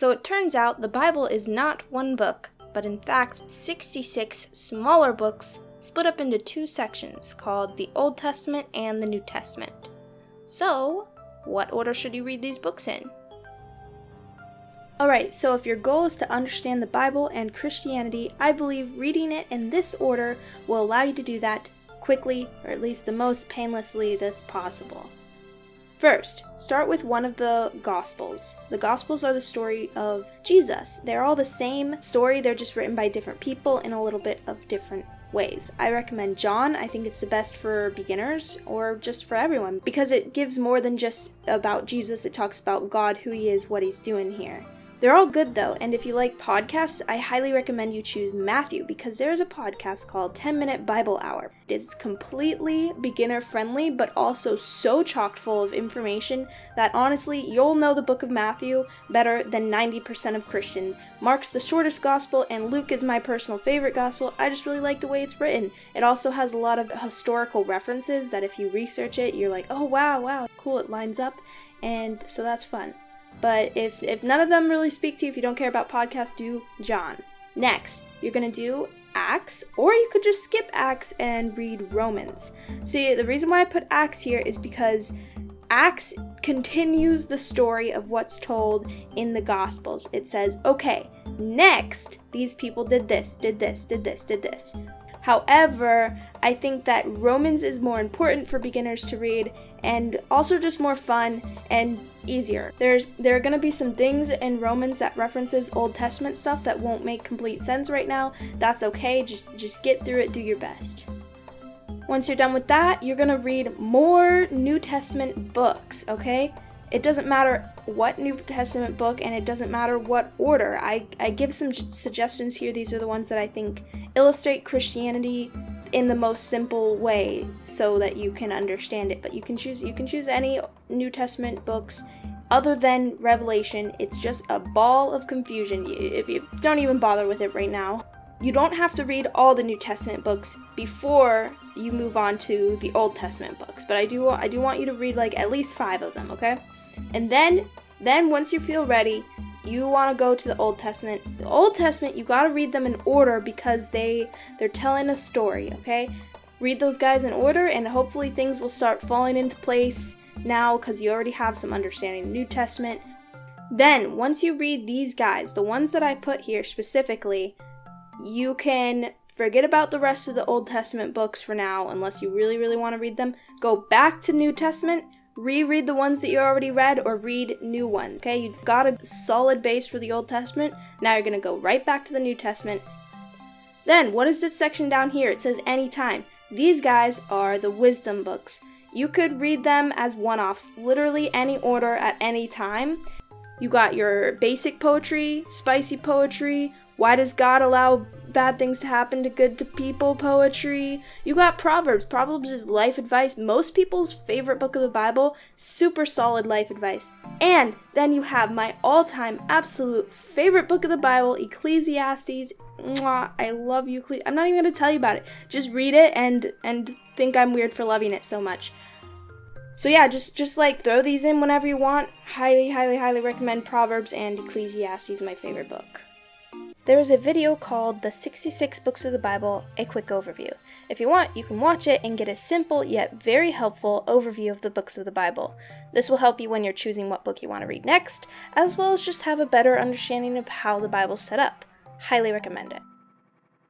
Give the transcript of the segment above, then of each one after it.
So it turns out the Bible is not one book, but in fact 66 smaller books split up into two sections called the Old Testament and the New Testament. So, what order should you read these books in? Alright, so if your goal is to understand the Bible and Christianity, I believe reading it in this order will allow you to do that quickly, or at least the most painlessly that's possible. First, start with one of the Gospels. The Gospels are the story of Jesus. They're all the same story, they're just written by different people in a little bit of different ways. I recommend John. I think it's the best for beginners or just for everyone because it gives more than just about Jesus. It talks about God, who he is, what he's doing here. They're all good though, and if you like podcasts, I highly recommend you choose Mathew because there's a podcast called 10-Minute Bible Hour. It's completely beginner friendly, but also so chock full of information that honestly, you'll know the book of Mathew better than 90% of Christians. Mark's the shortest gospel, and Luke is my personal favorite gospel. I just really like the way it's written. It also has a lot of historical references that if you research it, you're like, oh wow, cool, it lines up, and so that's fun. But if none of them really speak to you, if you don't care about podcasts, do John. Next, you're going to do Acts, or you could just skip Acts and read Romans. See, the reason why I put Acts here is because Acts continues the story of what's told in the Gospels. It says, okay, next, these people did this. However, I think that Romans is more important for beginners to read and also just more fun and easier. There are going to be some things in Romans that references Old Testament stuff that won't make complete sense right now. That's okay. Just get through it, do your best. Once you're done with that, you're going to read more New Testament books, okay? It doesn't matter what New Testament book, and it doesn't matter what order. I give some suggestions here. These are the ones that I think illustrate Christianity in the most simple way so that you can understand it. But you can choose any New Testament books other than Revelation. It's just a ball of confusion. If you don't even bother with it right now. You don't have to read all the New Testament books before you move on to the Old Testament books, but I do want you to read like at least 5 of them, okay? And then once you feel ready, you want to go to the Old Testament. The Old Testament, you got to read them in order because they're telling a story, okay? Read those guys in order, and hopefully things will start falling into place now because you already have some understanding of the New Testament. Then, once you read these guys, the ones that I put here specifically, you can forget about the rest of the Old Testament books for now, unless you really, really want to read them. Go back to New Testament, reread the ones that you already read, or read new ones, okay? You got a solid base for the Old Testament. Now you're going to go right back to the New Testament. Then, what is this section down here? It says anytime. These guys are the wisdom books. You could read them as one-offs, literally any order at any time. You got your basic poetry, spicy poetry, why does God allow bad things to happen to good people poetry. You got Proverbs. Proverbs is life advice. Most people's favorite book of the Bible. Super solid life advice. And then you have my all-time absolute favorite book of the Bible, Ecclesiastes. Mwah, I love you. I'm not even going to tell you about it. Just read it and think I'm weird for loving it so much. So yeah, just like throw these in whenever you want. Highly recommend Proverbs and Ecclesiastes, my favorite book. There is a video called The 66 Books of the Bible, a quick overview. If you want, you can watch it and get a simple yet very helpful overview of the books of the Bible. This will help you when you're choosing what book you want to read next, as well as just have a better understanding of how the Bible's set up. Highly recommend it.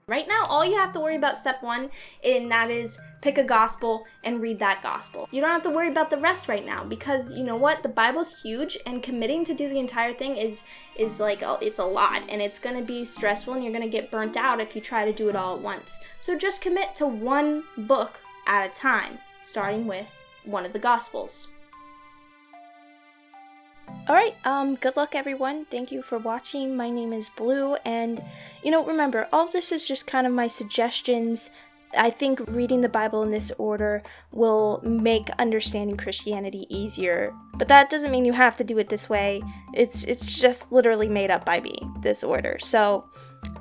Right now, all you have to worry about step 1, and that is pick a gospel and read that gospel. You don't have to worry about the rest right now, because you know what? The Bible's huge, and committing to do the entire thing is like, it's a lot, and it's going to be stressful, and you're going to get burnt out if you try to do it all at once. So just commit to one book at a time, starting with one of the gospels. Alright, good luck everyone. Thank you for watching. My name is Blue, and, remember, all of this is just kind of my suggestions. I think reading the Bible in this order will make understanding Christianity easier, but that doesn't mean you have to do it this way. It's just literally made up by me, this order. So,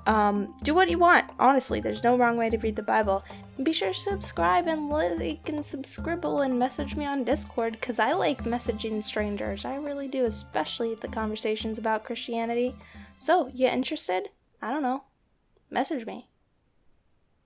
do what you want. Honestly, there's no wrong way to read the Bible. be sure to subscribe and like and subscribble and message me on Discord, because I like messaging strangers. I really do, especially if the conversation's about Christianity. So, you interested? I don't know. Message me.